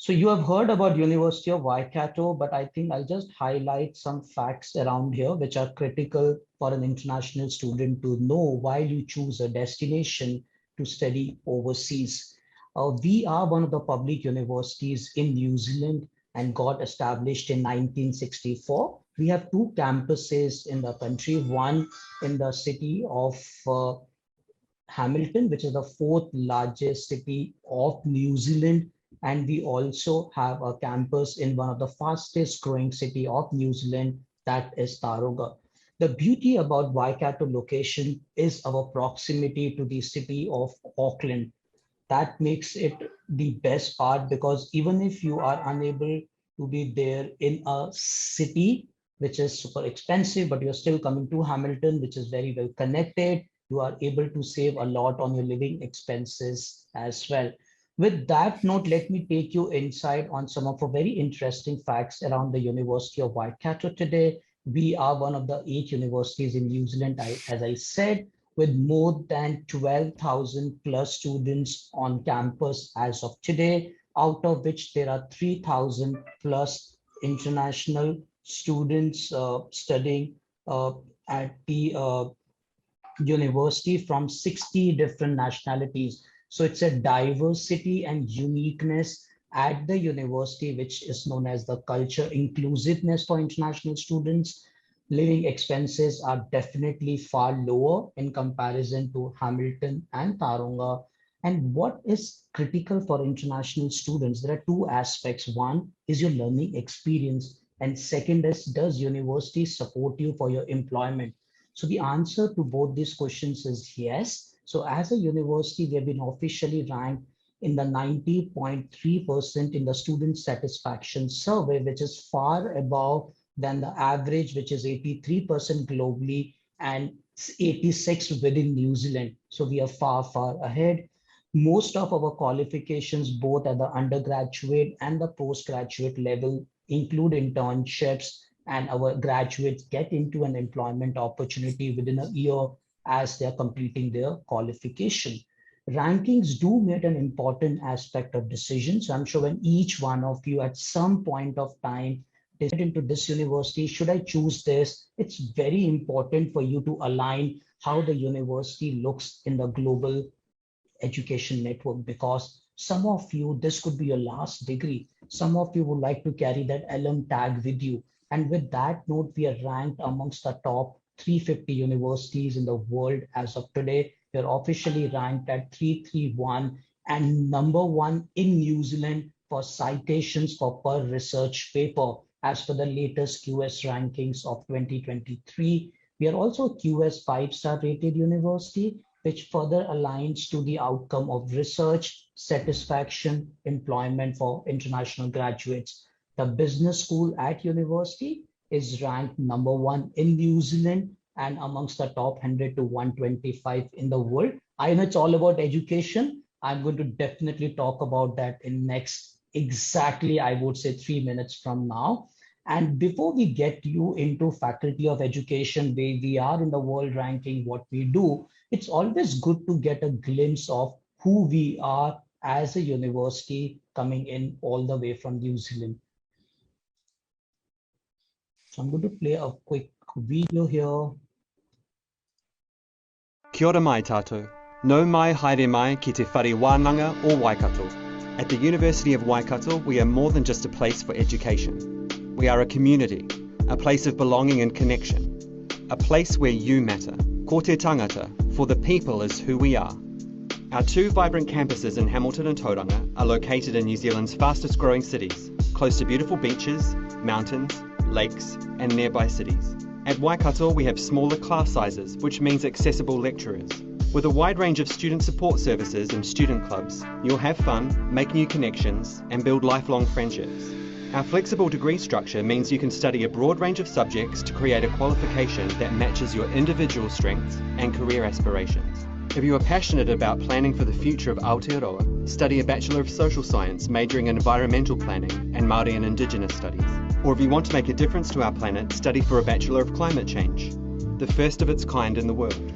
So you have heard about University of Waikato, but I think I'll just highlight some facts around here which are critical for an international student to know while you choose a destination to study overseas. We are one of the public universities in New Zealand and got established in 1964. We have two campuses in the country, one in the city of Hamilton, which is the fourth largest city of New Zealand. And we also have a campus in one of the fastest growing city of New Zealand, that is Taronga. The beauty about Waikato location is our proximity to the city of Auckland. That makes it the best part, because even if you are unable to be there in a city which is super expensive, but you're still coming to Hamilton, which is very well connected, you are able to save a lot on your living expenses as well. With that note, let me take you inside on some of the very interesting facts around the University of Waikato today. We are one of the 8 universities in New Zealand, as I said, with more than 12,000 plus students on campus as of today, out of which there are 3,000 plus international students studying at the university from 60 different nationalities. So it's a diversity and uniqueness at the university, which is known as the culture inclusiveness for international students. Living expenses are definitely far lower in comparison to Hamilton and Taronga. And what is critical for international students? There are two aspects. One is your learning experience, and second is, does university support you for your employment? So the answer to both these questions is yes. So as a university, we have been officially ranked in the 90.3% in the student satisfaction survey, which is far above than the average, which is 83% globally and 86 within New Zealand. So we are far, far ahead. Most of our qualifications, both at the undergraduate and the postgraduate level, include internships, and our graduates get into an employment opportunity within a year as they're completing their qualification. Rankings do make an important aspect of decisions. I'm sure when each one of you at some point of time decide into this university, should I choose this? It's very important for you to align how the university looks in the global education network, because some of you, this could be your last degree. Some of you would like to carry that alum tag with you. And with that note, we are ranked amongst the top 350 universities in the world as of today. We're officially ranked at 331 and number one in New Zealand for citations for per research paper as per the latest QS rankings of 2023. We are also a QS 5-star rated university, which further aligns to the outcome of research, satisfaction, employment for international graduates. The business school at university is ranked number one in New Zealand and amongst the top 100 to 125 in the world. I know it's all about education. I'm going to definitely talk about that in next, exactly, I would say 3 minutes from now. And before we get you into Faculty of Education, where we are in the world ranking, what we do, it's always good to get a glimpse of who we are as a university coming in all the way from New Zealand. So I'm going to play a quick video here. Kia ora mai tātou. Nau mai haere mai ki te whare wānanga o Waikato. At the University of Waikato, we are more than just a place for education. We are a community, a place of belonging and connection, a place where you matter. Ko te tangata, for the people is who we are. Our two vibrant campuses in Hamilton and Tauranga are located in New Zealand's fastest growing cities, close to beautiful beaches, mountains, lakes, and nearby cities. At Waikato, we have smaller class sizes, which means accessible lecturers. With a wide range of student support services and student clubs, you'll have fun, make new connections, and build lifelong friendships. Our flexible degree structure means you can study a broad range of subjects to create a qualification that matches your individual strengths and career aspirations. If you are passionate about planning for the future of Aotearoa, study a Bachelor of Social Science majoring in Environmental Planning and Māori and Indigenous Studies. Or if you want to make a difference to our planet, study for a Bachelor of Climate Change, the first of its kind in the world.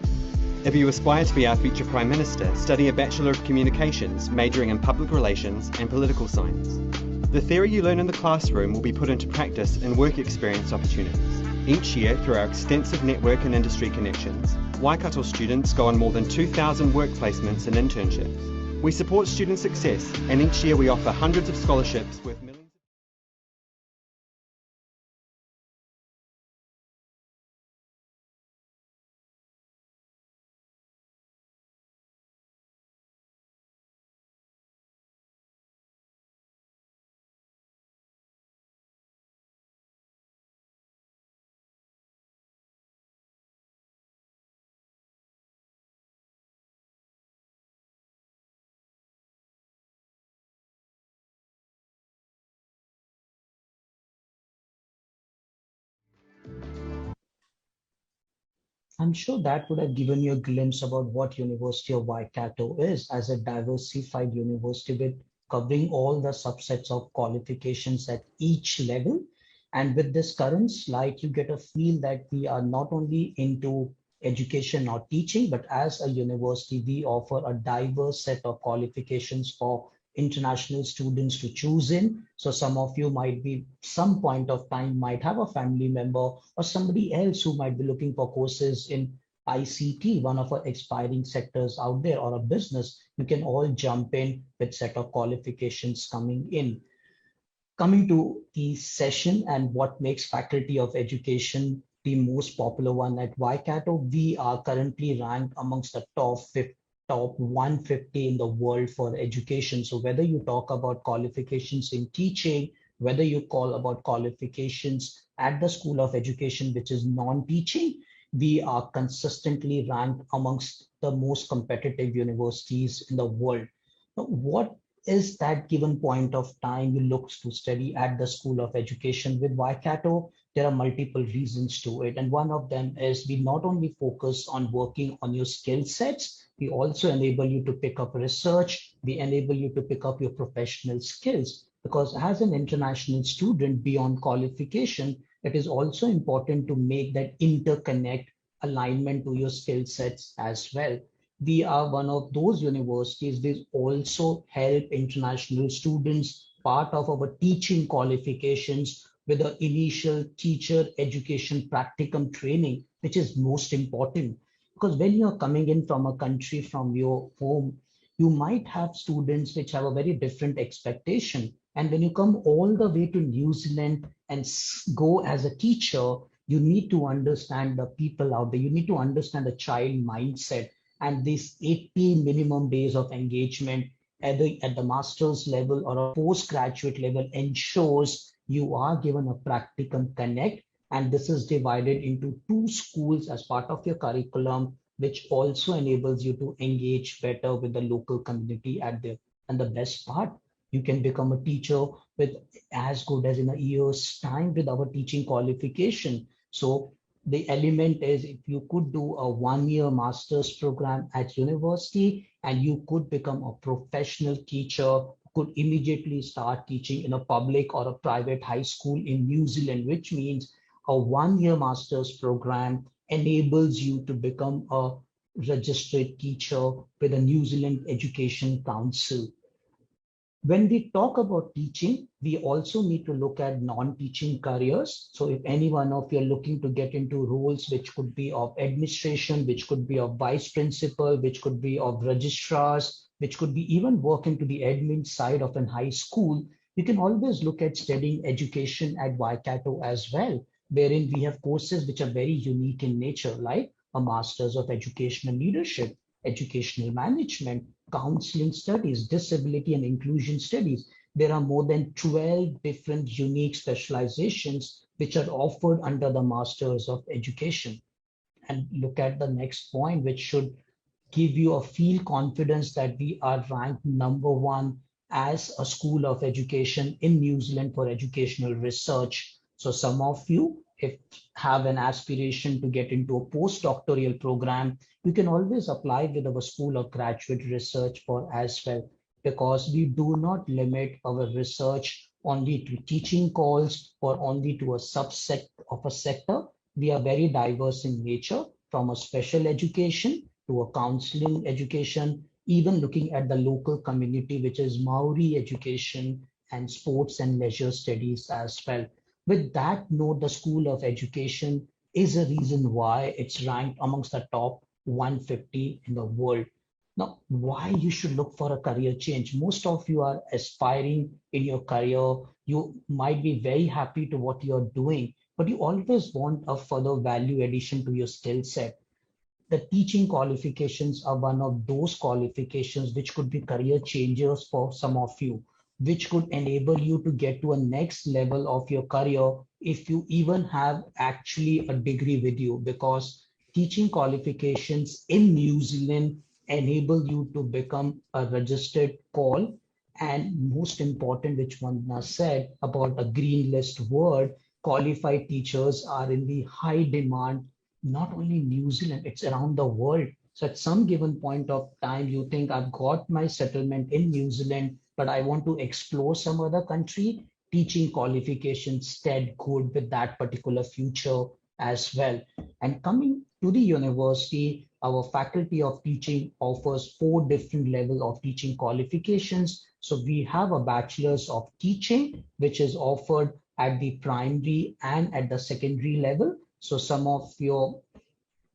If you aspire to be our future Prime Minister, study a Bachelor of Communications majoring in Public Relations and Political Science. The theory you learn in the classroom will be put into practice in work experience opportunities. Each year, through our extensive network and industry connections, Waikato students go on more than 2,000 work placements and internships. We support student success, and each year we offer hundreds of scholarships worth millions. I'm sure that would have given you a glimpse about what University of Waikato is as a diversified university with covering all the subsets of qualifications at each level. And with this current slide, you get a feel that we are not only into education or teaching, but as a university, we offer a diverse set of qualifications for international students to choose in. So some of you might be, some point of time, might have a family member or somebody else who might be looking for courses in ICT, one of our expiring sectors out there, or a business. You can all jump in with set of qualifications coming in. Coming to the session and what makes Faculty of Education the most popular one at Waikato, we are currently ranked amongst the top 150 in the world for education. So whether you talk about qualifications in teaching, whether you call about qualifications at the School of Education, which is non-teaching, we are consistently ranked amongst the most competitive universities in the world. Now, what is that given point of time you look to study at the School of Education with Waikato? There are multiple reasons to it. And one of them is we not only focus on working on your skill sets, we also enable you to pick up research, we enable you to pick up your professional skills. Because as an international student beyond qualification, it is also important to make that interconnect alignment to your skill sets as well. We are one of those universities which also help international students part of our teaching qualifications with the initial teacher education practicum training, which is most important. Because when you're coming in from a country, from your home, you might have students which have a very different expectation. And when you come all the way to New Zealand and go as a teacher, you need to understand the people out there. You need to understand the child mindset, and this 80 minimum days of engagement at the master's level or a postgraduate level ensures you are given a practicum connect. And this is divided into two schools as part of your curriculum, which also enables you to engage better with the local community at there. And the best part, you can become a teacher with as good as in a year's time with our teaching qualification. So the element is if you could do a 1 year master's program at university and you could become a professional teacher, could immediately start teaching in a public or a private high school in New Zealand, which means a 1 year master's program enables you to become a registered teacher with the New Zealand Education Council. When we talk about teaching, we also need to look at non-teaching careers. So if any one of you are looking to get into roles which could be of administration, which could be of vice principal, which could be of registrars, which could be even work into the admin side of an high school, you can always look at studying education at Waikato as well, wherein we have courses which are very unique in nature, like a Masters of Educational Leadership, Educational Management, Counseling Studies, Disability and Inclusion Studies. There are more than 12 different unique specializations which are offered under the Masters of Education. And look at the next point, which should give you a feel confidence that we are ranked number one as a school of education in New Zealand for educational research. So some of you, if have an aspiration to get into a postdoctoral program, you can always apply with our School of Graduate Research for as well, because we do not limit our research only to teaching calls or only to a subset of a sector. We are very diverse in nature, from a special education to a counseling education, even looking at the local community, which is Maori education and sports and leisure studies as well. With that note, the School of Education is a reason why it's ranked amongst the top 150 in the world. Now, why you should look for a career change? Most of you are aspiring in your career. You might be very happy to what you're doing, but you always want a further value addition to your skill set. The teaching qualifications are one of those qualifications which could be career changers for some of you, which could enable you to get to a next level of your career if you even have actually a degree with you, because teaching qualifications in New Zealand enable you to become a registered call. And most important, which Vandana said about a green list word, qualified teachers are in the high demand, not only in New Zealand, it's around the world. So at some given point of time, you think I've got my settlement in New Zealand, but I want to explore some other country. Teaching qualifications stead good with that particular future as well. And coming to the university, our faculty of teaching offers 4 different levels of teaching qualifications. So we have a bachelor's of teaching, which is offered at the primary and at the secondary level. So some of your,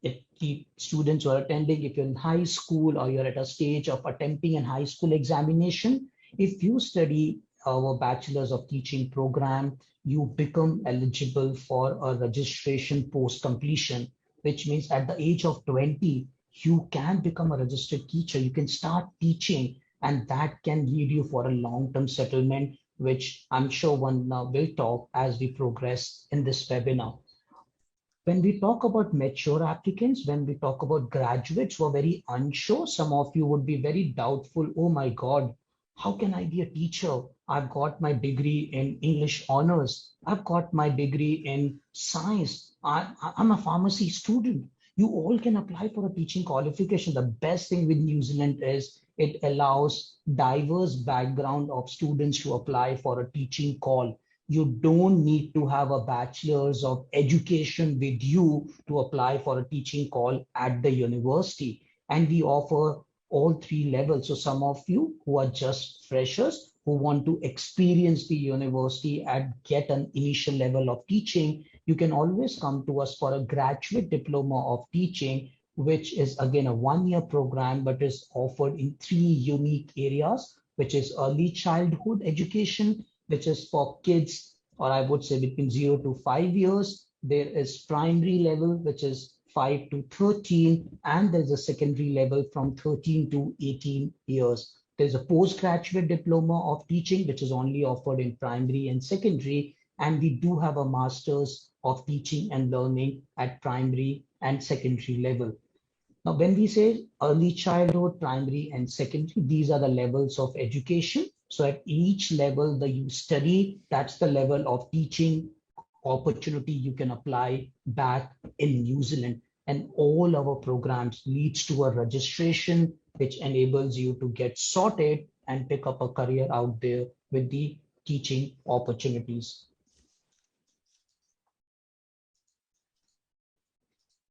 if the students who are attending, if you're in high school or you're at a stage of attempting an high school examination, if you study our bachelor's of teaching program, you become eligible for a registration post completion, which means at the age of 20, you can become a registered teacher. You can start teaching, and that can lead you for a long-term settlement, which I'm sure one will talk as we progress in this webinar. When we talk about mature applicants, when we talk about graduates who are very unsure, some of you would be very doubtful. Oh my God, how can I be a teacher? I've got my degree in English honors. I've got my degree in science. I'm a pharmacy student. You all can apply for a teaching qualification. The best thing with New Zealand is it allows diverse background of students to apply for a teaching call. You don't need to have a bachelor's of education with you to apply for a teaching call at the university. And we offer all 3 levels. So some of you who are just freshers who want to experience the university and get an initial level of teaching, you can always come to us for a graduate diploma of teaching, which is again a 1-year program, but is offered in 3 unique areas, which is early childhood education, which is for kids, or I would say between 0 to 5 years. There is primary level, which is 5 to 13, and there's a secondary level from 13 to 18 years. There's a postgraduate diploma of teaching, which is only offered in primary and secondary, and we do have a master's of teaching and learning at primary and secondary level. Now, when we say early childhood, primary, and secondary, these are the levels of education. So at each level that you study, that's the level of teaching opportunity you can apply back in New Zealand. And all our programs leads to a registration, which enables you to get sorted and pick up a career out there with the teaching opportunities.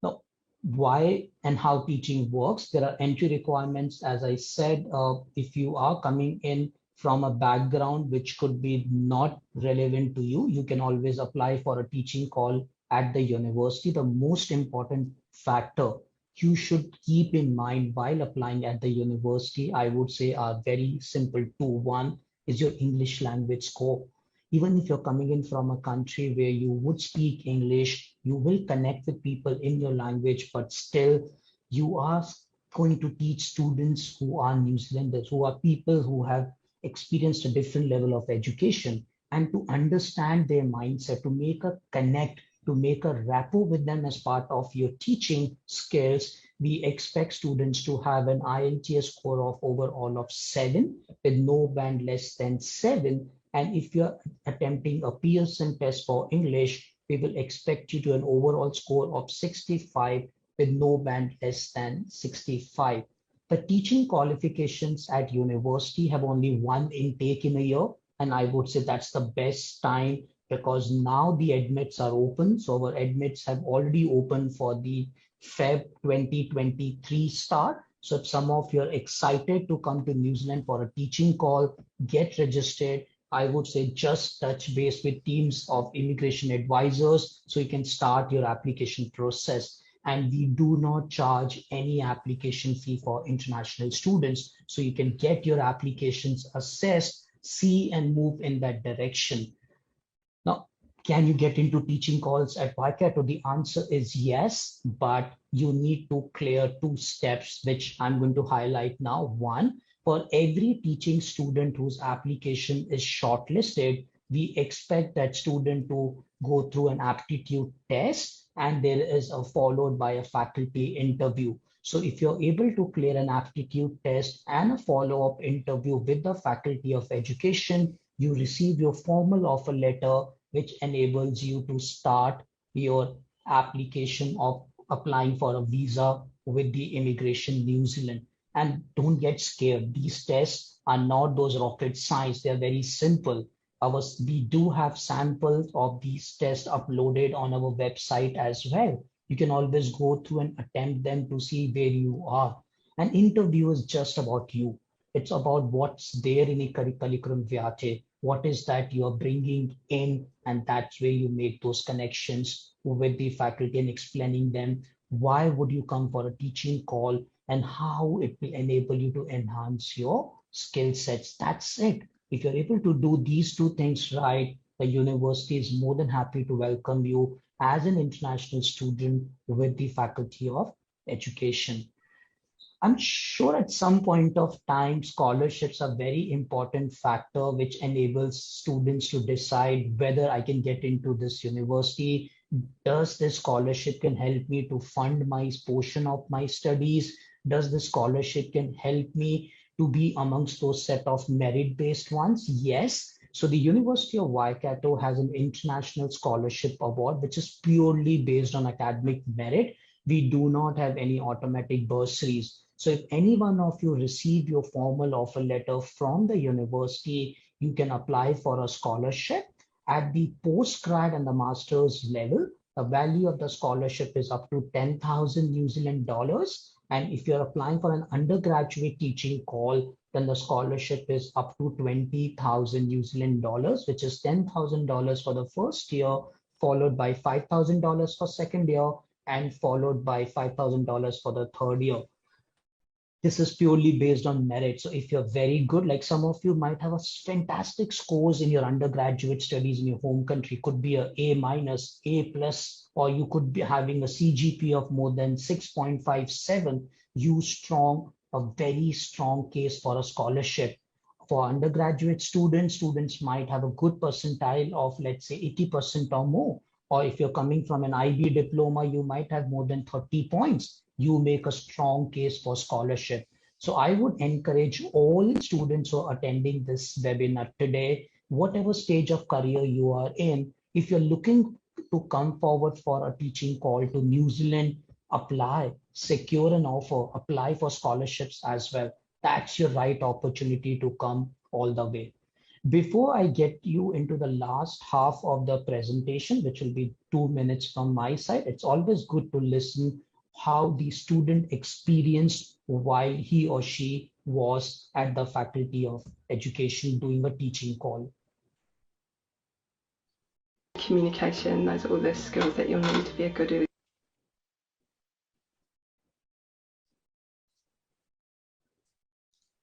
Now, why and how teaching works? There are entry requirements. As I said, if you are coming in from a background which could be not relevant to you, you can always apply for a teaching call at the university. The most important factor you should keep in mind while applying at the university, I would say, are very simple two. One is your English language score. Even if you're coming in from a country where you would speak English, you will connect with people in your language, but still you are going to teach students who are New Zealanders, who are people who have experienced a different level of education, and to understand their mindset, to make a connect, to make a rapport with them as part of your teaching skills, we expect students to have an IELTS score of overall of 7 with no band less than 7. And if you're attempting a Pearson test for English, we will expect you to an overall score of 65 with no band less than 65. The teaching qualifications at university have only one intake in a year, and I would say that's the best time because now the admits are open. So our admits have already opened for the Feb 2023 start. So if some of you are excited to come to New Zealand for a teaching call, get registered. I would say just touch base with teams of immigration advisors so you can start your application process. And we do not charge any application fee for international students. So you can get your applications assessed, see and move in that direction. Now, can you get into teaching calls at Waikato? The answer is yes, but you need to clear two steps, which I'm going to highlight now. One, for every teaching student whose application is shortlisted, we expect that student to go through an aptitude test, and there is a followed by a faculty interview. So if you're able to clear an aptitude test and a follow-up interview with the Faculty of Education, you receive your formal offer letter, which enables you to start your application of applying for a visa with the Immigration New Zealand. And don't get scared. These tests are not those rocket science. They're very simple. We do have samples of these tests uploaded on our website as well. You can always go through and attempt them to see where you are. An interview is just about you. It's about what's there in a curriculum vitae, what is that you are bringing in, and that's where you make those connections with the faculty and explaining them why would you come for a teaching call and how it will enable you to enhance your skill sets. That's it. If you're able to do these two things right, the university is more than happy to welcome you as an international student with the Faculty of Education. I'm sure at some point of time, scholarships are very important factor which enables students to decide whether I can get into this university. Does this scholarship can help me to fund my portion of my studies? Does the scholarship can help me to be amongst those set of merit-based ones? Yes. So the University of Waikato has an international scholarship award, which is purely based on academic merit. We do not have any automatic bursaries. So if any one of you receive your formal offer letter from the university, you can apply for a scholarship. At the postgrad and the master's level, the value of the scholarship is up to 10,000 New Zealand dollars. And if you're applying for an undergraduate teaching call, then the scholarship is up to 20,000 New Zealand dollars, which is $10,000 for the first year, followed by $5,000 for second year, and followed by $5,000 for the third year. This is purely based on merit. So if you're very good, like some of you might have a fantastic scores in your undergraduate studies in your home country, could be a A minus, A plus, or you could be having a CGP of more than 6.57, a very strong case for a scholarship. For undergraduate students, students might have a good percentile of, let's say, 80% or more. Or if you're coming from an IB diploma, you might have more than 30 points. You make a strong case for scholarship. So I would encourage all students who are attending this webinar today, whatever stage of career you are in, if you're looking to come forward for a teaching call to New Zealand, apply, secure an offer, apply for scholarships as well. That's your right opportunity to come all the way. Before I get you into the last half of the presentation, which will be 2 minutes from my side, it's always good to listen how the student experienced while he or she was at the Faculty of Education doing a teaching call. Communication, those are all the skills that you'll need to be a good educator.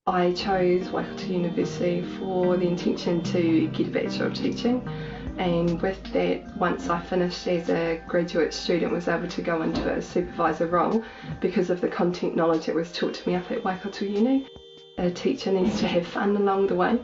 I chose Waikato University for the intention to get a Bachelor of Teaching, and with that, once I finished as a graduate student, was able to go into a supervisor role because of the content knowledge that was taught to me up at Waikato Uni. A teacher needs to have fun along the way.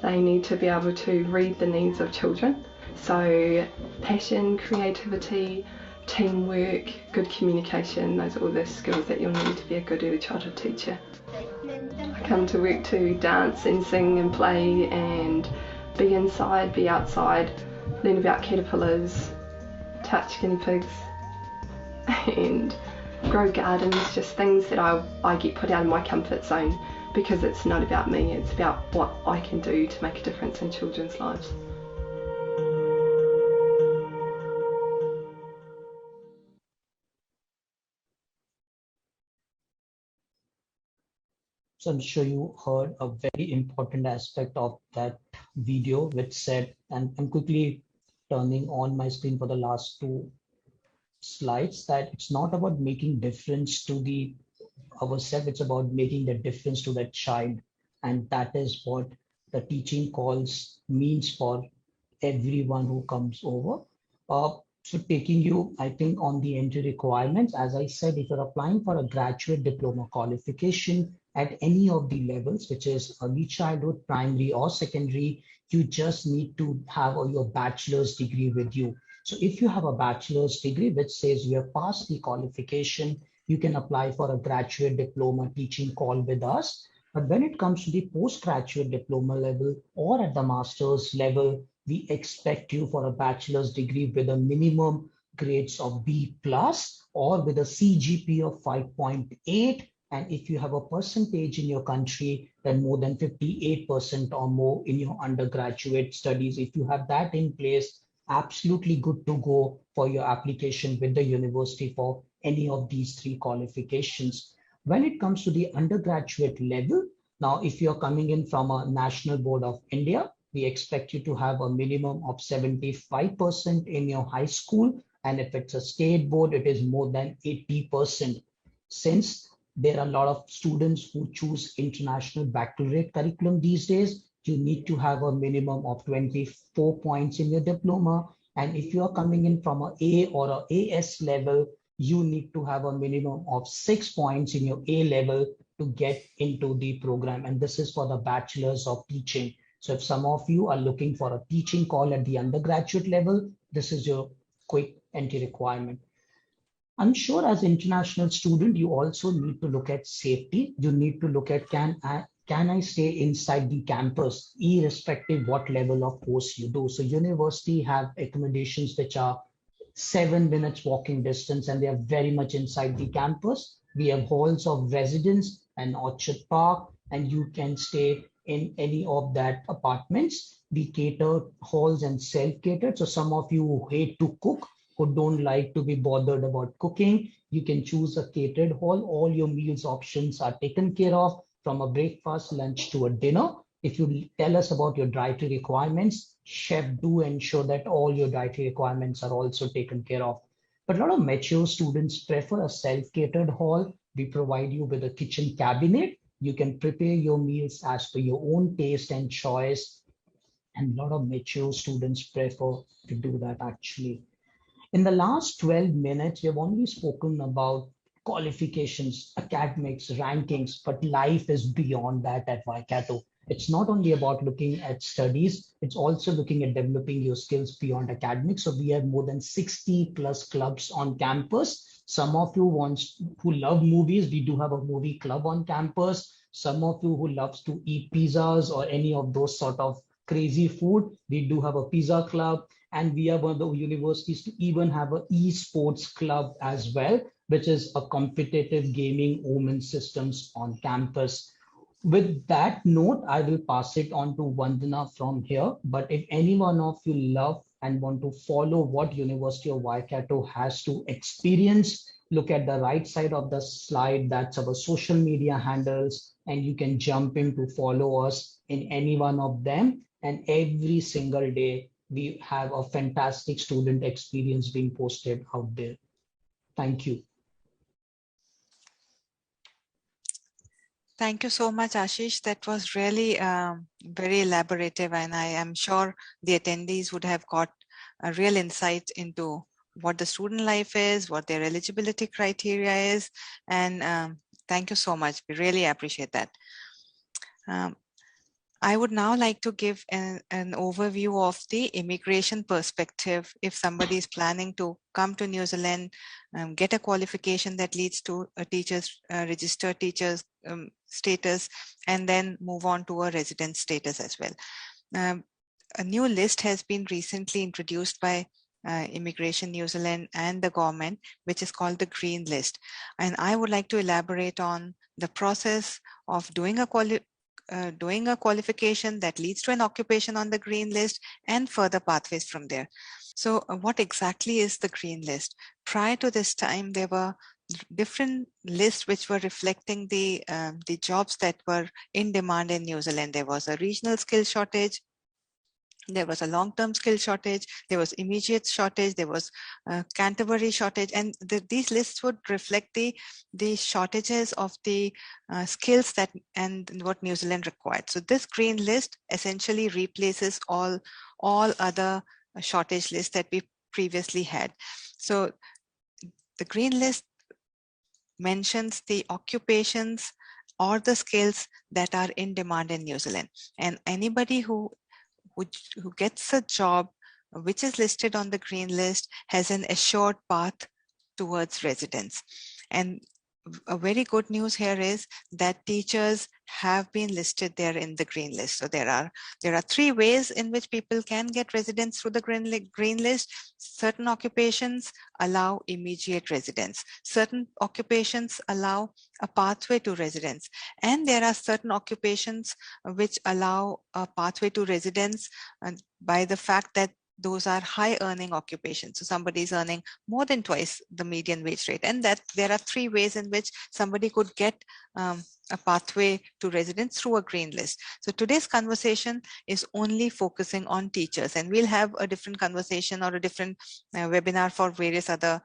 They need to be able to read the needs of children. So passion, creativity, teamwork, good communication, those are all the skills that you'll need to be a good early childhood teacher. I come to work to dance and sing and play and be inside, be outside, learn about caterpillars, touch guinea pigs and grow gardens, just things that I get put out of my comfort zone because it's not about me, it's about what I can do to make a difference in children's lives. So I'm sure you heard a very important aspect of that video, which said, and I'm quickly turning on my screen for the last two slides, that it's not about making difference to the ourselves, it's about making the difference to the child. And that is what the teaching calls means for everyone who comes over. So taking you, I think, on the entry requirements, as I said, if you're applying for a graduate diploma qualification at any of the levels, which is early childhood, primary or secondary, you just need to have your bachelor's degree with you. So if you have a bachelor's degree which says you have passed the qualification, you can apply for a graduate diploma teaching call with us. But when it comes to the postgraduate diploma level or at the master's level, we expect you for a bachelor's degree with a minimum grades of B plus or with a CGP of 5.8. And if you have a percentage in your country, then more than 58% or more in your undergraduate studies. If you have that in place, absolutely good to go for your application with the university for any of these three qualifications. When it comes to the undergraduate level, now if you're coming in from a National Board of India, we expect you to have a minimum of 75% in your high school. And if it's a state board, it is more than 80%. Since there are a lot of students who choose international baccalaureate curriculum these days, you need to have a minimum of 24 points in your diploma. And if you are coming in from an A or a AS level, you need to have a minimum of 6 points in your A level to get into the program. And this is for the bachelor's of teaching. So if some of you are looking for a teaching call at the undergraduate level, this is your quick entry requirement. I'm sure as international student, you also need to look at safety. You need to look at can I stay inside the campus, irrespective what level of course you do. So university have accommodations which are 7 minutes walking distance, and they are very much inside the campus. We have halls of residence and Orchard Park, and you can stay in any of that apartments. We cater halls and self-catered. So some of you who hate to cook, who don't like to be bothered about cooking, you can choose a catered hall. All your meals options are taken care of, from a breakfast, lunch to a dinner. If you tell us about your dietary requirements, chef do ensure that all your dietary requirements are also taken care of. But a lot of mature students prefer a self-catered hall. We provide you with a kitchen cabinet. You can prepare your meals as per your own taste and choice. And a lot of mature students prefer to do that actually. In the last 12 minutes, we have only spoken about qualifications, academics, rankings, but life is beyond that at Waikato. It's not only about looking at studies, it's also looking at developing your skills beyond academics. So we have more than 60 plus clubs on campus. Some of you who love movies, we do have a movie club on campus. Some of you who loves to eat pizzas or any of those sort of crazy food, we do have a pizza club. And we are one of the universities to even have an esports club as well, which is a competitive gaming women's systems on campus. With that note, I will pass it on to Vandana from here. But if any one of you love and want to follow what University of Waikato has to experience, look at the right side of the slide. That's our social media handles, and you can jump in to follow us in any one of them. And every single day, we have a fantastic student experience being posted out there. Thank you. Thank you so much, Ashish. That was really very elaborative, and I am sure the attendees would have got a real insight into what the student life is, what their eligibility criteria is, and thank you so much. We really appreciate that. I would now like to give an overview of the immigration perspective. If somebody is planning to come to New Zealand, get a qualification that leads to a registered teacher's status, and then move on to a resident status as well. A new list has been recently introduced by Immigration New Zealand and the government, which is called the Green List. And I would like to elaborate on the process of doing a qualification that leads to an occupation on the Green List and further pathways from there. So what exactly is the Green List? Prior to this time, there were different lists which were reflecting the jobs that were in demand in New Zealand. There was a regional skill shortage, there was a long-term skill shortage, there was immediate shortage, there was Canterbury shortage, and these lists would reflect the shortages of the skills that and what New Zealand required. So this green list essentially replaces all other shortage lists that we previously had. So the green list mentions the occupations or the skills that are in demand in New Zealand, and anybody who gets a job which is listed on the green list has an assured path towards residence. And a very good news here is that teachers have been listed there in the green list. So there are 3 ways in which people can get residence through the green list. Certain occupations allow immediate residence. Certain occupations allow a pathway to residence. And there are certain occupations which allow a pathway to residence by the fact that those are high earning occupations. So somebody is earning more than twice the median wage rate. And that there are 3 ways in which somebody could get a pathway to residence through a green list. So today's conversation is only focusing on teachers, and we'll have a different conversation or a different webinar for various other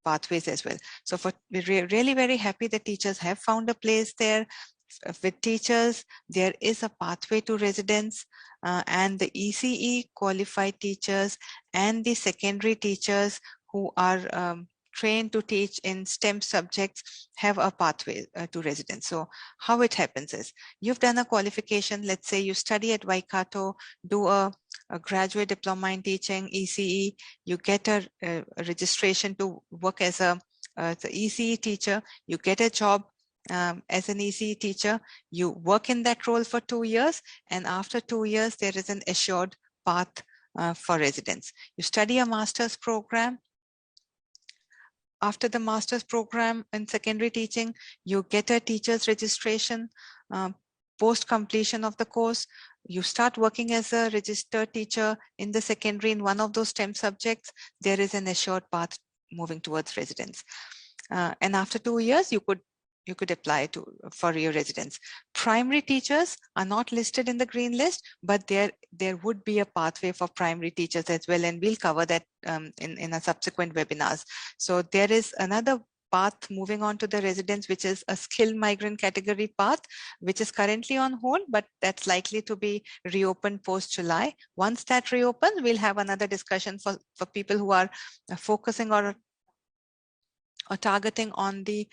pathways as well. So we're really very happy that teachers have found a place there. With teachers, there is a pathway to residence, and the ECE qualified teachers and the secondary teachers who are trained to teach in STEM subjects have a pathway to residence. So how it happens is, you've done a qualification, let's say you study at Waikato, do a graduate diploma in teaching, ECE, you get a registration to work as a ECE teacher, you get a job as an ECE teacher, you work in that role for 2 years, and after 2 years, there is an assured path for residence. You study a master's program. After the master's program in secondary teaching, you get a teacher's registration. Post completion of the course, you start working as a registered teacher in the secondary in one of those STEM subjects. There is an assured path moving towards residence. And after 2 years, you could apply for your residence. Primary teachers are not listed in the green list, but there would be a pathway for primary teachers as well, and we'll cover that in a subsequent webinars. So there is another path moving on to the residence, which is a skilled migrant category path, which is currently on hold, but that's likely to be reopened post-July. Once that reopens, we'll have another discussion for people who are focusing or targeting on the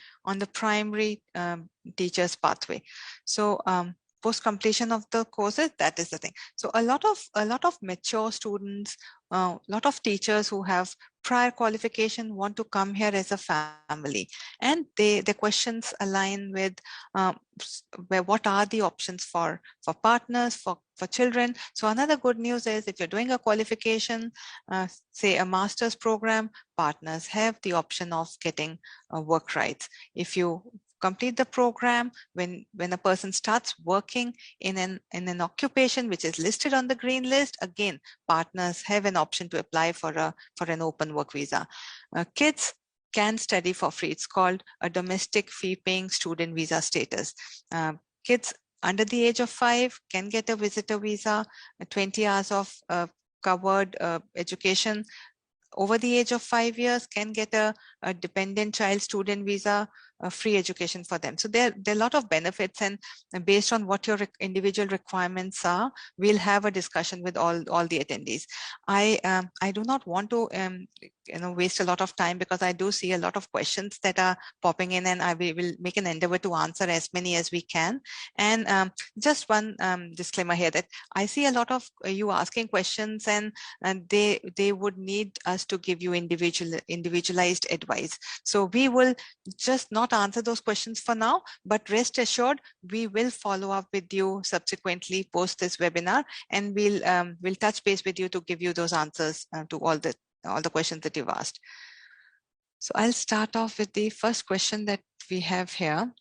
primary teachers pathway. So post completion of the courses, that is the thing. So a lot of mature students, a lot of teachers who have prior qualification want to come here as a family, and the questions align with what are the options for partners, for children. So another good news is, if you're doing a qualification, say a master's program, partners have the option of getting work rights. If you complete the program, when a person starts working in an occupation which is listed on the green list, again, partners have an option to apply for an open work visa. Kids can study for free. It's called a domestic fee-paying student visa status. Kids under the age of 5 can get a visitor visa, 20 hours of covered education. Over the age of 5 years can get a dependent child student visa, free education for them. So there are a lot of benefits, and based on what your individual requirements are, we'll have a discussion with all the attendees. I do not want to waste a lot of time, because I do see a lot of questions that are popping in, and I will make an endeavor to answer as many as we can. And just one disclaimer here, that I see a lot of you asking questions, and they would need us to give you individualized advice. So we will just not answer those questions for now, but rest assured, we will follow up with you subsequently post this webinar, and we'll touch base with you to give you those answers to all the questions that you've asked. So I'll start off with the first question that we have here.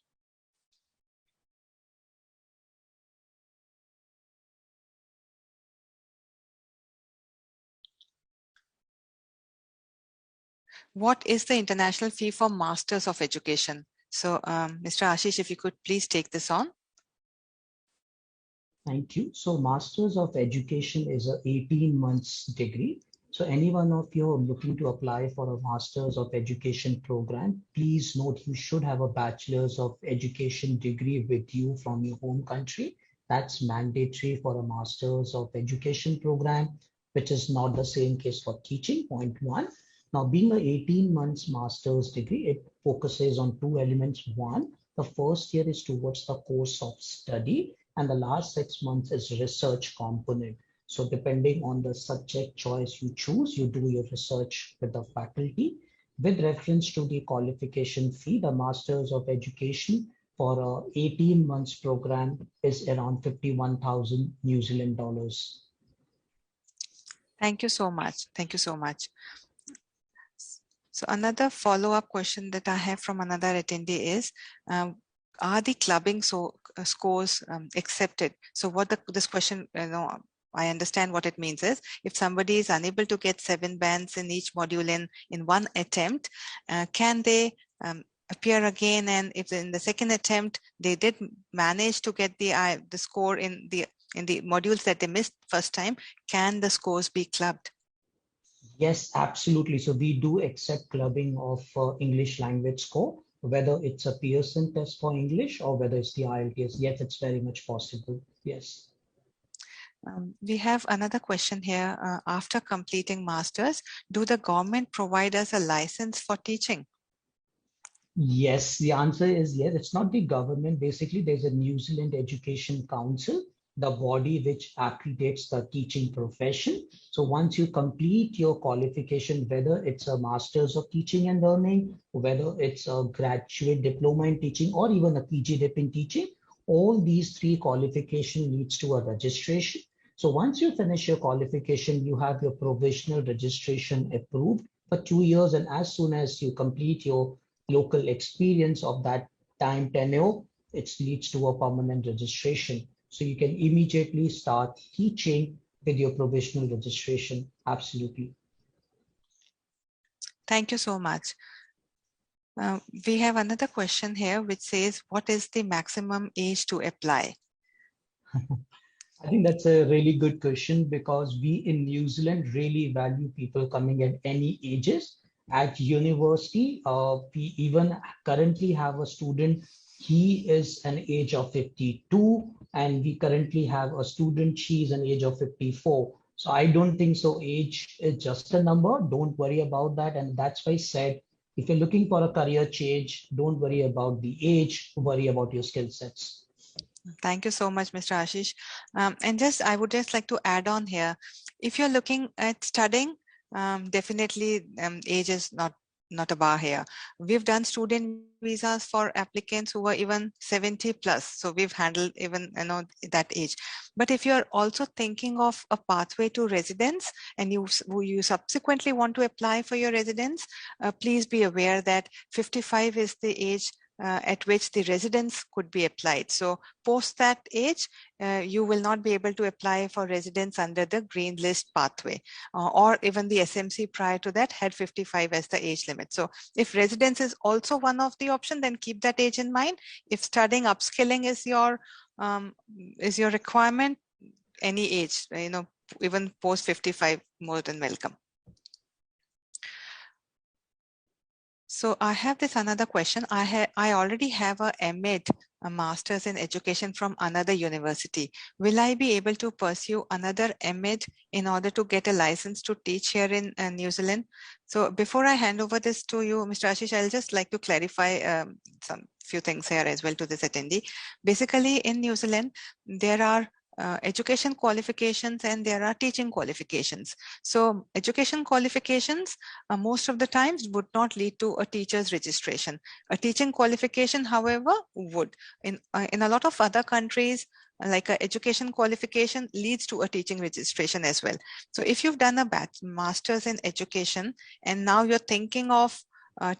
What is the international fee for Masters of Education? So Mr. Ashish, if you could please take this on. Thank you. So Masters of Education is a 18 months degree. So any one of you looking to apply for a Masters of Education program, please note you should have a Bachelor's of Education degree with you from your home country. That's mandatory for a Masters of Education program, which is not the same case for teaching, point one. Now, being an 18 months master's degree, it focuses on two elements. One, the first year is towards the course of study, and the last 6 months is research component. So depending on the subject choice you choose, you do your research with the faculty. With reference to the qualification fee, the Masters of Education for a 18 months program is around 51,000 New Zealand dollars. Thank you so much. Thank you so much. So another follow-up question that I have from another attendee is, are the clubbing scores accepted? So what this question, I understand what it means is, if somebody is unable to get 7 bands in each module in one attempt, can they appear again? And if in the second attempt they did manage to get the score in the modules that they missed first time, can the scores be clubbed? Yes, absolutely. So we do accept clubbing of English language score, whether it's a Pearson test for English or whether it's the IELTS. Yes, it's very much possible. Yes. We have another question here. After completing masters, do the government provide us a license for teaching? Yes, the answer is yes. It's not the government. Basically, there's a New Zealand Education Council, the body which accreditates the teaching profession. So once you complete your qualification, whether it's a Masters of Teaching and Learning, whether it's a graduate diploma in teaching, or even a PG Dip in teaching, all these 3 qualification leads to a registration. So once you finish your qualification, you have your provisional registration approved for 2 years. And as soon as you complete your local experience of that time tenure, it leads to a permanent registration. So you can immediately start teaching with your provisional registration. Absolutely. Thank you so much. We have another question here which says, what is the maximum age to apply? I think that's a really good question, because we in New Zealand really value people coming at any ages. At university, we even currently have a student, he is an age of 52, and we currently have a student, she is an age of 54. So I don't think so age is just a number. Don't worry about that. And that's why I said, if you're looking for a career change, don't worry about the age, worry about your skill sets. Thank you so much, Mr. Ashish. And I would just like to add on here, if you're looking at studying, definitely age is not a bar here. We've done student visas for applicants who were even 70 plus. So we've handled even that age. But if you're also thinking of a pathway to residence and you subsequently want to apply for your residence, please be aware that 55 is the age at which the residence could be applied. So post that age, you will not be able to apply for residence under the green list pathway, or even the SMC prior to that had 55 as the age limit. So if residence is also one of the option, then keep that age in mind. If studying upskilling is your requirement, any age, even post 55, more than welcome. So I have this another question. I already have a MEd, a Master's in Education from another university. Will I be able to pursue another MEd in order to get a license to teach here in New Zealand? So before I hand over this to you, Mr. Ashish, I'll just like to clarify some few things here as well to this attendee. Basically, in New Zealand, there are education qualifications and there are teaching qualifications. So education qualifications most of the times would not lead to a teacher's registration. A teaching qualification, however, would. In a lot of other countries, like an education qualification leads to a teaching registration as well. So if you've done a master's in education and now you're thinking of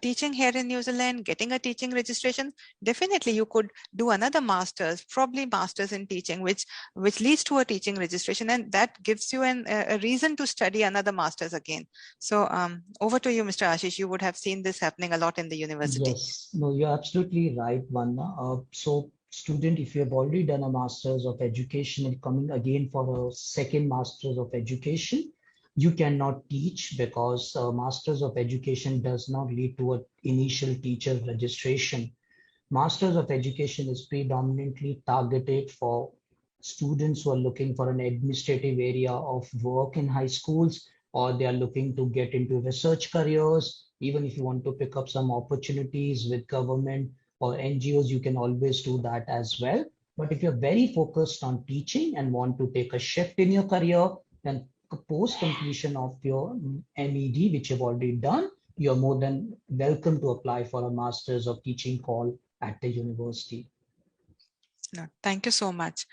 teaching here in New Zealand, getting a teaching registration, definitely you could do another master's, probably master's in teaching, which leads to a teaching registration, and that gives you a reason to study another master's again. So over to you, Mr. Ashish. You would have seen this happening a lot in the university. Yes, no, you're absolutely right, Vandana. So, student, if you have already done a master's of education and coming again for a second master's of education, you cannot teach because master's of education does not lead to an initial teacher registration. Masters of Education is predominantly targeted for students who are looking for an administrative area of work in high schools, or they are looking to get into research careers. Even if you want to pick up some opportunities with government or NGOs, you can always do that as well. But if you're very focused on teaching and want to take a shift in your career, then post completion of your MED, which you've already done, you're more than welcome to apply for a Masters of Teaching call at the university. No, thank you so much.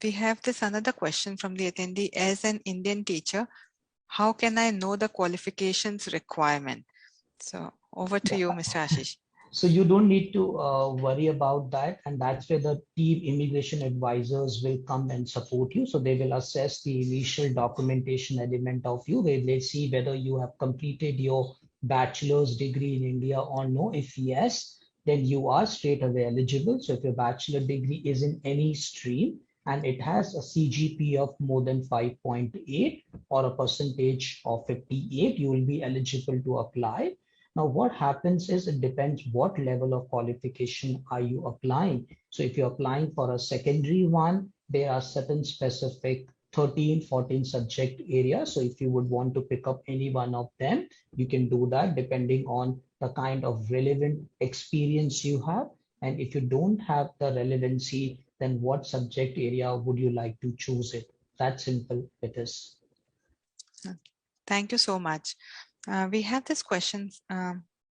We have this another question from the attendee. As an Indian teacher, how can I know the qualifications requirement? So over to you, Mr. Ashish. So you don't need to worry about that. And that's where the team immigration advisors will come and support you. So they will assess the initial documentation element of you, where they see whether you have completed your bachelor's degree in India or no. If yes, then you are straight away eligible. So if your bachelor degree is in any stream and it has a CGP of more than 5.8 or a percentage of 58, you will be eligible to apply. Now, what happens is it depends what level of qualification are you applying. So if you're applying for a secondary one, there are certain specific 13, 14 subject areas. So if you would want to pick up any one of them, you can do that depending on the kind of relevant experience you have. And if you don't have the relevancy, then what subject area would you like to choose it? That simple it is. Thank you so much. We have this question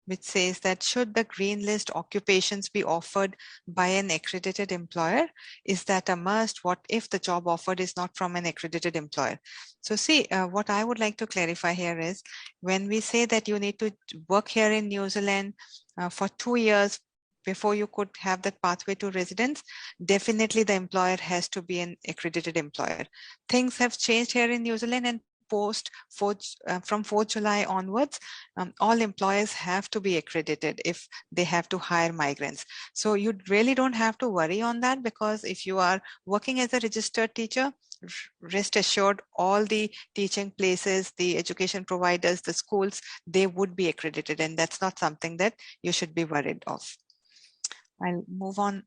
which says that should the green list occupations be offered by an accredited employer? Is that a must? What if the job offered is not from an accredited employer? So see, what I would like to clarify here is when we say that you need to work here in New Zealand for 2 years before you could have that pathway to residence, definitely the employer has to be an accredited employer. Things have changed here in New Zealand, and from 4th July onwards, all employers have to be accredited if they have to hire migrants. So you really don't have to worry on that, because if you are working as a registered teacher, rest assured all the teaching places, the education providers, the schools, they would be accredited, and that's not something that you should be worried of. I'll move on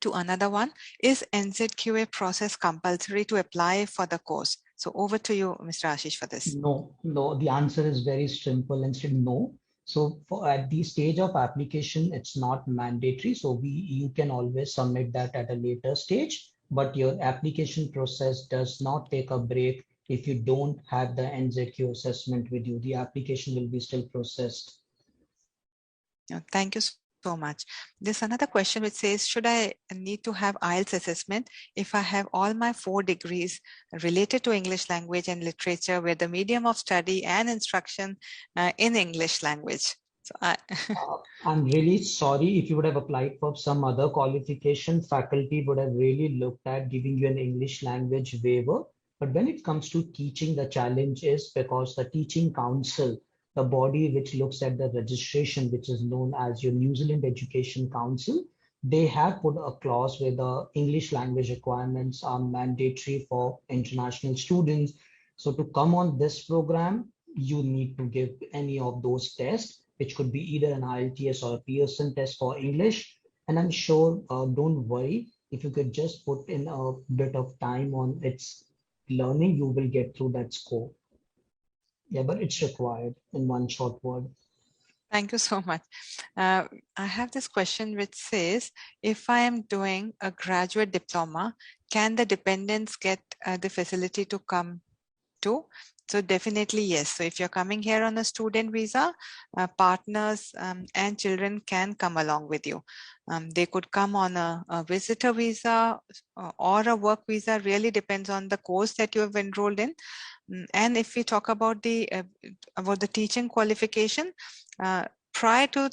to another one. Is NZQA process compulsory to apply for the course? So over to you, Mr. Ashish, for this. No, the answer is very simple and said no. So at the stage of application, it's not mandatory. So you can always submit that at a later stage, but your application process does not take a break if you don't have the NZQ assessment with you. The application will be still processed. Thank you so much. There's another question which says, should I need to have IELTS assessment if I have all my 4 degrees related to English language and literature with the medium of study and instruction in English language? So I'm really sorry. If you would have applied for some other qualification, faculty would have really looked at giving you an English language waiver. But when it comes to teaching, the challenge is because the Teaching Council, the body which looks at the registration, which is known as your New Zealand Education Council, they have put a clause where the English language requirements are mandatory for international students. So to come on this program, you need to give any of those tests, which could be either an IELTS or a Pearson test for English. And I'm sure, don't worry, if you could just put in a bit of time on its learning, you will get through that score. Yeah, but it's required in one short word. Thank you so much. I have this question which says, if I am doing a graduate diploma, can the dependents get the facility to come too. So definitely yes. So if you're coming here on a student visa, partners and children can come along with you. They could come on a visitor visa or a work visa. Really depends on the course that you have enrolled in. And if we talk about the teaching qualification, prior to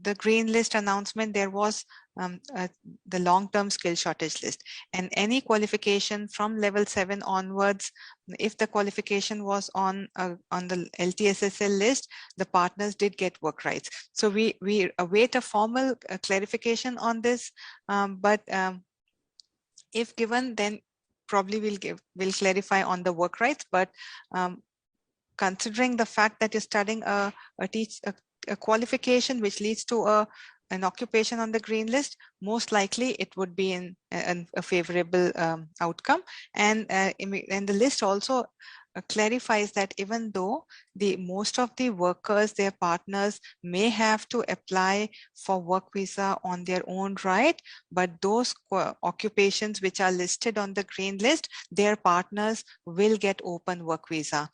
the green list announcement, there was the long-term skill shortage list, and any qualification from level 7 onwards, if the qualification was on the LTSSL list, the partners did get work rights. So we await a formal clarification on this, but if given, then probably we'll clarify on the work rights. But considering the fact that you're studying a qualification which leads to an occupation on the green list, most likely it would be in a favorable outcome. And the list also clarifies that even though most of the workers, their partners, may have to apply for work visa on their own right, but those occupations which are listed on the green list, their partners will get open work visa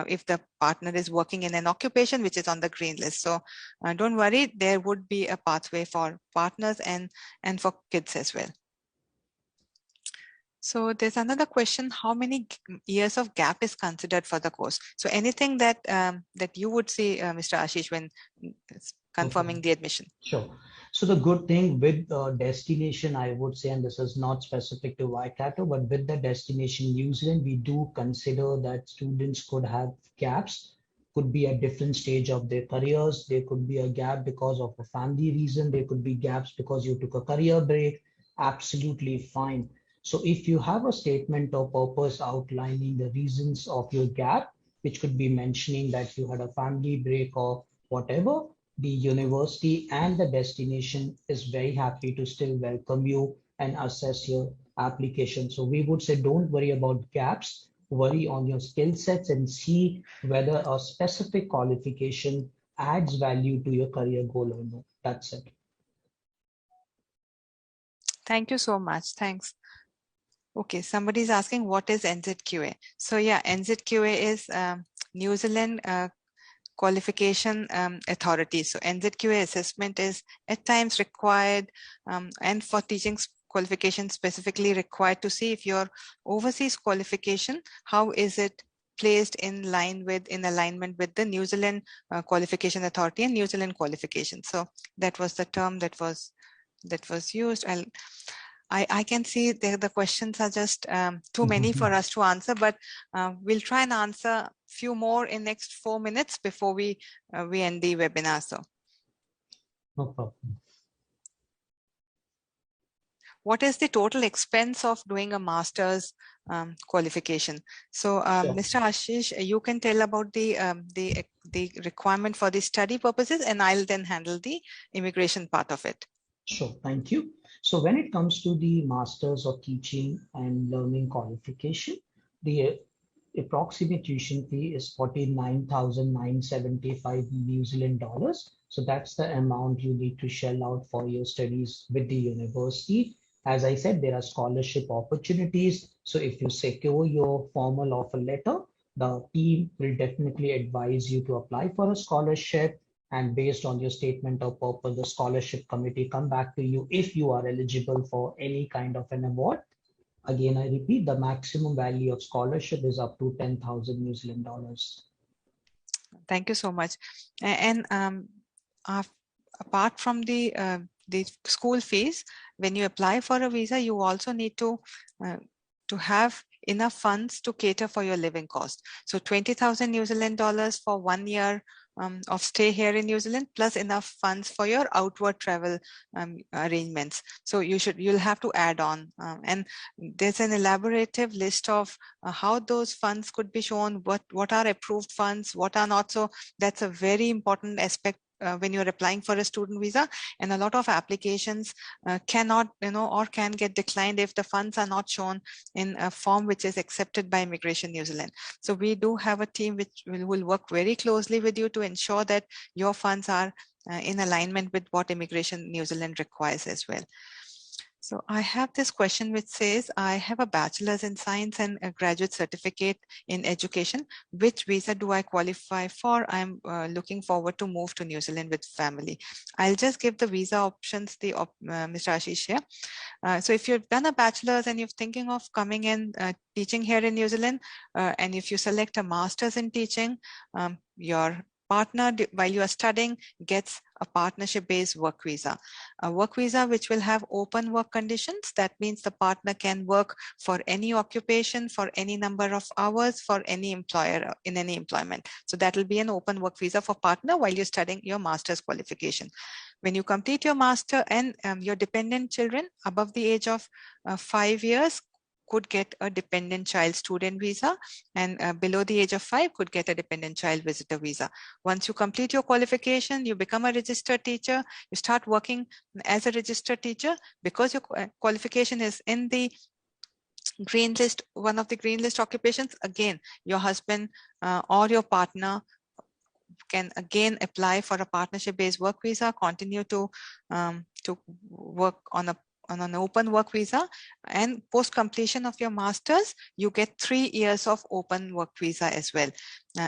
if the partner is working in an occupation which is on the green list. So don't worry, there would be a pathway for partners and for kids as well. So there's another question: how many years of gap is considered for the course? So anything that that you would see, Mr. Ashish, when confirming the admission? Sure. So the good thing with destination, I would say, and this is not specific to Waikato, but with the destination New Zealand, we do consider that students could have gaps, could be at different stage of their careers. There could be a gap because of a family reason. There could be gaps because you took a career break. Absolutely fine. So if you have a statement of purpose outlining the reasons of your gap, which could be mentioning that you had a family break or whatever, the university and the destination is very happy to still welcome you and assess your application. So we would say, don't worry about gaps, worry on your skill sets and see whether a specific qualification adds value to your career goal or not. That's it. Thank you so much. Thanks. Okay, somebody's asking what is NZQA. So yeah, NZQA is New Zealand Qualification Authority. So NZQA assessment is at times required, and for teaching qualification specifically required to see if your overseas qualification, how is it placed in alignment with the New Zealand Qualification Authority and New Zealand qualification. So that was the term that was used. I can see the questions are just too many for us to answer, but we'll try and answer a few more in next 4 minutes before we end the webinar. So, no problem. What is the total expense of doing a master's qualification? So, Sure. Mr. Ashish, you can tell about the requirement for the study purposes, and I'll then handle the immigration part of it. Sure, thank you. So when it comes to the Masters of Teaching and Learning qualification, the approximate tuition fee is 49,975 New Zealand dollars. So that's the amount you need to shell out for your studies with the university. As I said, there are scholarship opportunities. So if you secure your formal offer letter, the team will definitely advise you to apply for a scholarship. And based on your statement of purpose, the scholarship committee come back to you if you are eligible for any kind of an award. Again, I repeat, the maximum value of scholarship is up to 10,000 New Zealand dollars. Thank you so much. And apart from the school fees, when you apply for a visa, you also need to have enough funds to cater for your living cost. So 20,000 New Zealand dollars for 1 year of stay here in New Zealand, plus enough funds for your outward travel arrangements. So you'll have to add on, and there's an elaborative list of how those funds could be shown, what are approved funds, what are not. So that's a very important aspect when you're applying for a student visa, and a lot of applications cannot, or can get declined if the funds are not shown in a form which is accepted by Immigration New Zealand. So we do have a team which will work very closely with you to ensure that your funds are in alignment with what Immigration New Zealand requires as well. So I have this question which says, I have a bachelor's in science and a graduate certificate in education. Which visa do I qualify for? I'm looking forward to move to New Zealand with family. I'll just give the visa options, Mr. Ashish here. So if you've done a bachelor's and you're thinking of coming in teaching here in New Zealand, and if you select a master's in teaching, your partner, while you are studying, gets a partnership-based work visa. A work visa which will have open work conditions. That means the partner can work for any occupation, for any number of hours, for any employer in any employment. So that will be an open work visa for partner while you're studying your master's qualification. When you complete your master, and your dependent children above the age of 5 years could get a dependent child student visa, and below the age of 5 could get a dependent child visitor visa. Once you complete your qualification, you become a registered teacher, you start working as a registered teacher. Because your qualification is in the green list, one of the green list occupations, again, your husband or your partner can again apply for a partnership-based work visa, continue to work on an open work visa, and post completion of your masters, you get 3 years of open work visa as well.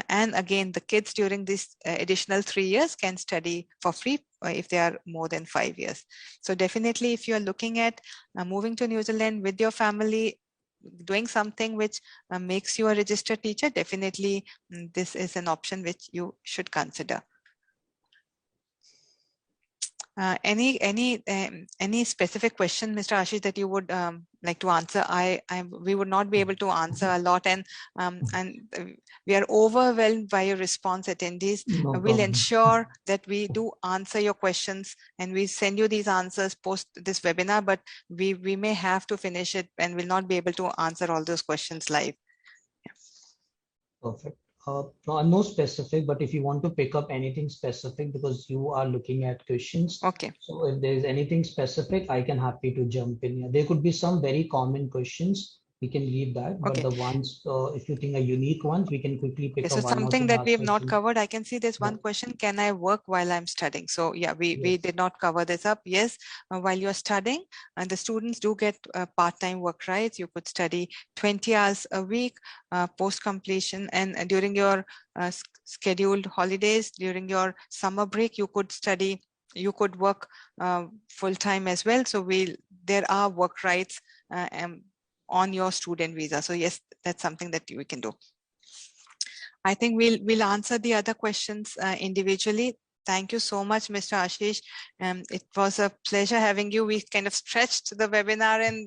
And again, the kids during this additional 3 years can study for free if they are more than 5 years. So definitely, if you are looking at moving to New Zealand with your family, doing something which makes you a registered teacher, definitely this is an option which you should consider. Any specific question, Mr. Ashish, that you would like to answer? We would not be able to answer a lot, and we are overwhelmed by your response, attendees. No We'll problem. ensure that we do answer your questions, and we send you these answers post this webinar, but we may have to finish it and will not be able to answer all those questions live. Perfect. No specific, but if you want to pick up anything specific, because you are looking at questions. Okay. So if there is anything specific, I can happy to jump in here. There could be some very common questions. We can leave that, but Okay. the ones, if you think are unique ones, we can quickly pick So up one or something two that we last have not questions. covered. I can see there's one Yeah. question. Can I work while I'm studying? So yeah, we Yes. did not cover this up. Yes, while you're studying, and the students do get part-time work rights. You could study 20 hours a week post completion, and during your scheduled holidays, during your summer break, you could study. You could work full-time as well. So there are work rights on your student visa. So yes, that's something that we can do. I think we'll answer the other questions individually. Thank you so much, Mr. Ashish. It was a pleasure having you. We kind of stretched the webinar, and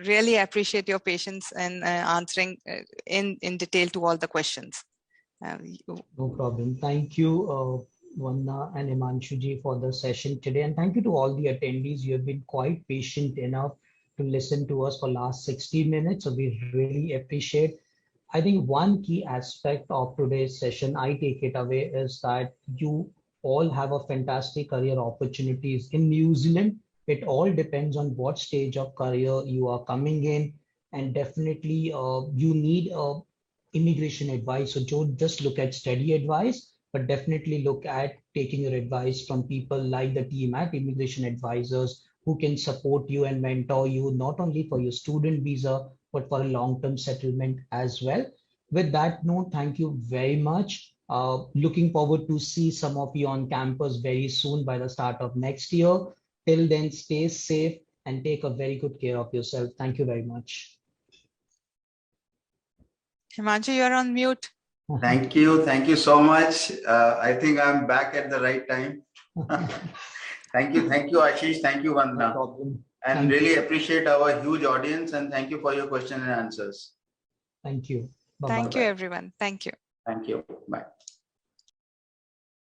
really appreciate your patience and answering in detail to all the questions. No problem. Thank you, Vandana and Himanshu ji, for the session today. And thank you to all the attendees. You have been quite patient enough to listen to us for last 60 minutes. So we really appreciate. I think one key aspect of today's session, I take it away, is that you all have a fantastic career opportunities in New Zealand. It all depends on what stage of career you are coming in. And definitely you need immigration advice. So don't just look at study advice, but definitely look at taking your advice from people like the team at Immigration Advisors, who can support you and mentor you, not only for your student visa, but for a long-term settlement as well. With that note, thank you very much. Looking forward to see some of you on campus very soon by the start of next year. Till then, stay safe and take a very good care of yourself. Thank you very much. Himanshu, you're on mute. Thank you. Thank you so much. I think I'm back at the right time. Thank you. Thank you, Ashish. Thank you, Vandana. No problem. And Thank really you. appreciate our huge audience, and thank you for your question and answers. Thank you. Bye-bye. Thank you, everyone. Thank you. Thank you. Bye.